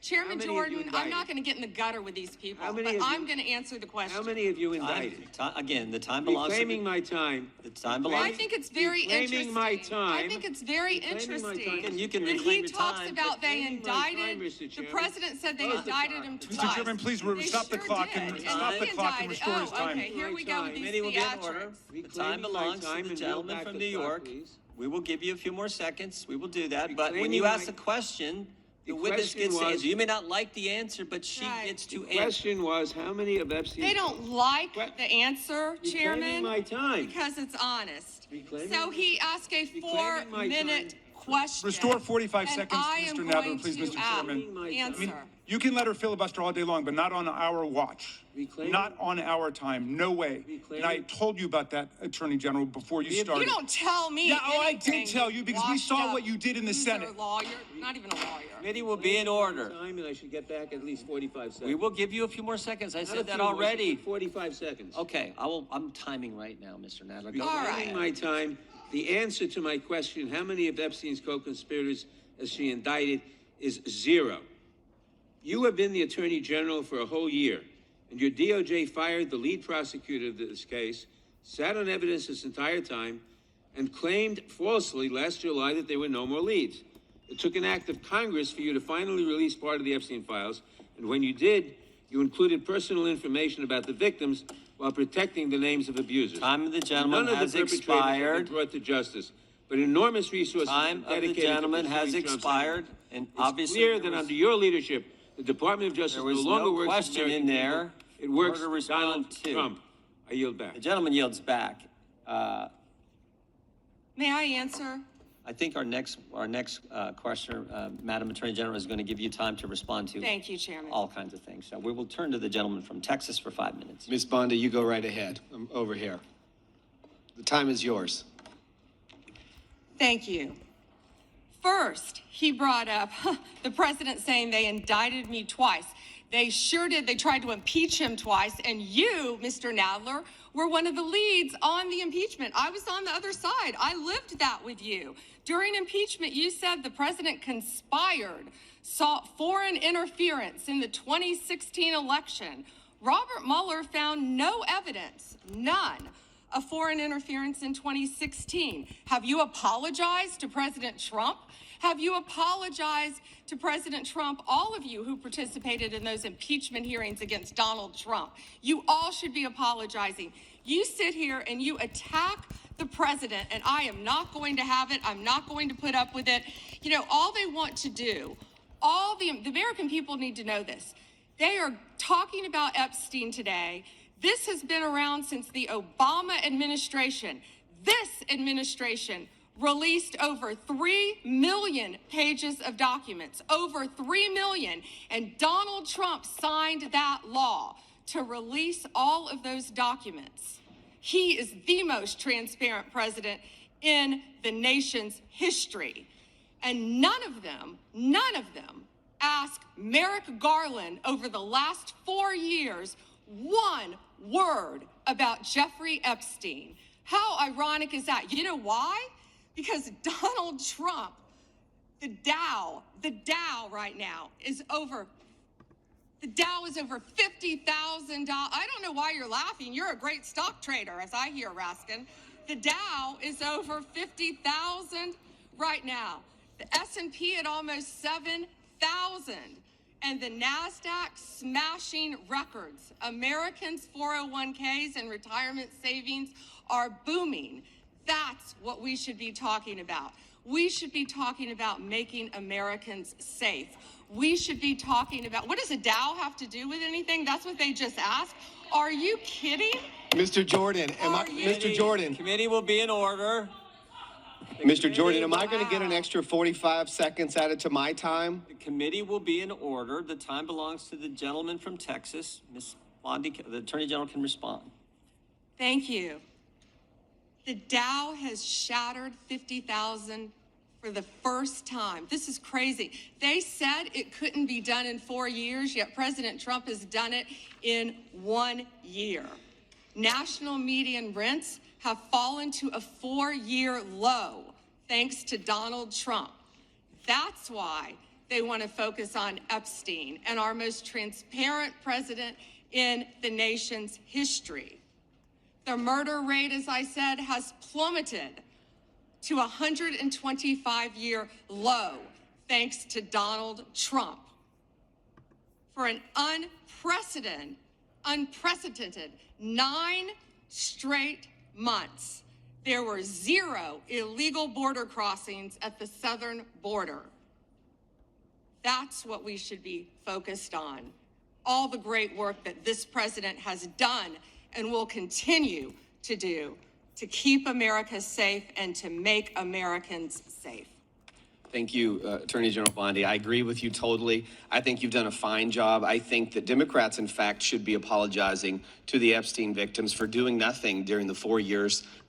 Chairman Jordan, I'm not going to get in the gutter with these people, but I'm going to answer the question. How many have you indicted? Again, the time belongs to Reclaiming my time. The time belongs. I think it's very interesting. Reclaiming my time. I think it's very interesting. You can that reclaim he your talks time. about they Reclaiming my time, indicted. Mr. The Chairman. president said they indicted him twice. Mr. Chairman, please stop the clock and restore his time. Okay, here we go with these Committee will be in order. theatrics. The time belongs to the gentleman from New York. We will give you a few more seconds. We will do that. But when you ask a question, the witness gets to answer. You may not like the answer, but she gets to answer. The question was, how many of Epstein's... They don't like the answer, Chairman, my time. because it's honest. Reclaiming So he asked a reclaiming my 4-minute time. question. Restore 45 and seconds, I am Mr. Nadler, going please, to Mr. Chairman. answer. You can let her filibuster all day long, but not on our watch. Reclaiming- Not on our time. No way. And I told you about that, Attorney General, before you started. You don't tell me. Yeah, I anything, did tell you because we washed saw up what you did in the loser Senate. Lawyer, not even a lawyer. Committee will be in order. Time, and I should get back at least 45 seconds. We will give you a few more seconds. I Not a said that few more, already. 45 seconds. Okay, I'm timing right now, Mr. Nadler. Go All ahead. right. My time. The answer to my question, how many of Epstein's co-conspirators has she indicted, is 0. You have been the Attorney General for a whole year, and your DOJ fired the lead prosecutor of this case, sat on evidence this entire time, and claimed falsely last July that there were no more leads. It took an act of Congress for you to finally release part of the Epstein files, and when you did, you included personal information about the victims while protecting the names of abusers. Time of the gentleman None of has the perpetrators have expired. been brought to justice, but enormous resources Time have been of the dedicated to gentleman has pursuing Trump's expired, enemies. and It's obviously clear there that was- under your leadership, the Department of Justice There no was longer no works for question American in there people. It works for her to for Donald respond to. Trump. I yield back. The gentleman yields back. May I answer? I think our next questioner, Madam Attorney General, is going to give you time to respond to Thank you, Chairman. all kinds of things. So we will turn to the gentleman from Texas for 5 minutes. Ms. Bondi, you go right ahead. I'm over here. The time is yours. Thank you. First, he brought up the president saying they indicted me twice. They sure did. They tried to impeach him twice. And you, Mr. Nadler, were one of the leads on the impeachment. I was on the other side. I lived that with you. During impeachment, you said the president conspired, sought foreign interference in the 2016 election. Robert Mueller found no evidence, none, of foreign interference in 2016. Have you apologized to President Trump? Have you apologized to President Trump, all of you who participated in those impeachment hearings against Donald Trump? You all should be apologizing. You sit here and you attack the president, and I am not going to have it. I'm not going to put up with it. You know, all they want to do, all the American people need to know this. They are talking about Epstein today. This has been around since the Obama administration. This administration released over 3 million pages of documents, over 3 million. And Donald Trump signed that law to release all of those documents. He is the most transparent president in the nation's history. And none of them asked Merrick Garland over the last 4 years one word about Jeffrey Epstein. How ironic is that? You know why? Because Donald Trump, the Dow right now is over $50,000. I don't know why you're laughing. You're a great stock trader, as I hear, Raskin. The Dow is over 50,000 right now. The S&P at almost 7,000. And the NASDAQ smashing records. Americans' 401ks and retirement savings are booming. That's what we should be talking about. We should be talking about making Americans safe. We should be talking about, what does a Dow have to do with anything? That's what they just asked. Are you kidding? Mr. Jordan, Mr. Jordan. Committee will be in order. Mr. Jordan, am I going to get an extra 45 seconds added to my time? The committee will be in order. The time belongs to the gentleman from Texas. Ms. Bondi, the Attorney General can respond. Thank you. The Dow has shattered 50,000 for the first time. This is crazy. They said it couldn't be done in 4 years, yet President Trump has done it in 1 year. National median rents have fallen to a 4-year low thanks to Donald Trump. That's why They want to focus on Epstein and our most transparent president in the nation's history. The murder rate, as I said, has plummeted to a 125-year low thanks to Donald Trump. For an unprecedented 9 straight months, there were 0 illegal border crossings at the southern border. That's what we should be focused on. All the great work that this president has done and will continue to do to keep America safe and to make Americans safe. Thank you, Attorney General Bondi. I agree with you totally. I think you've done a fine job. I think that Democrats, in fact, should be apologizing to the Epstein victims for doing nothing during the 4 years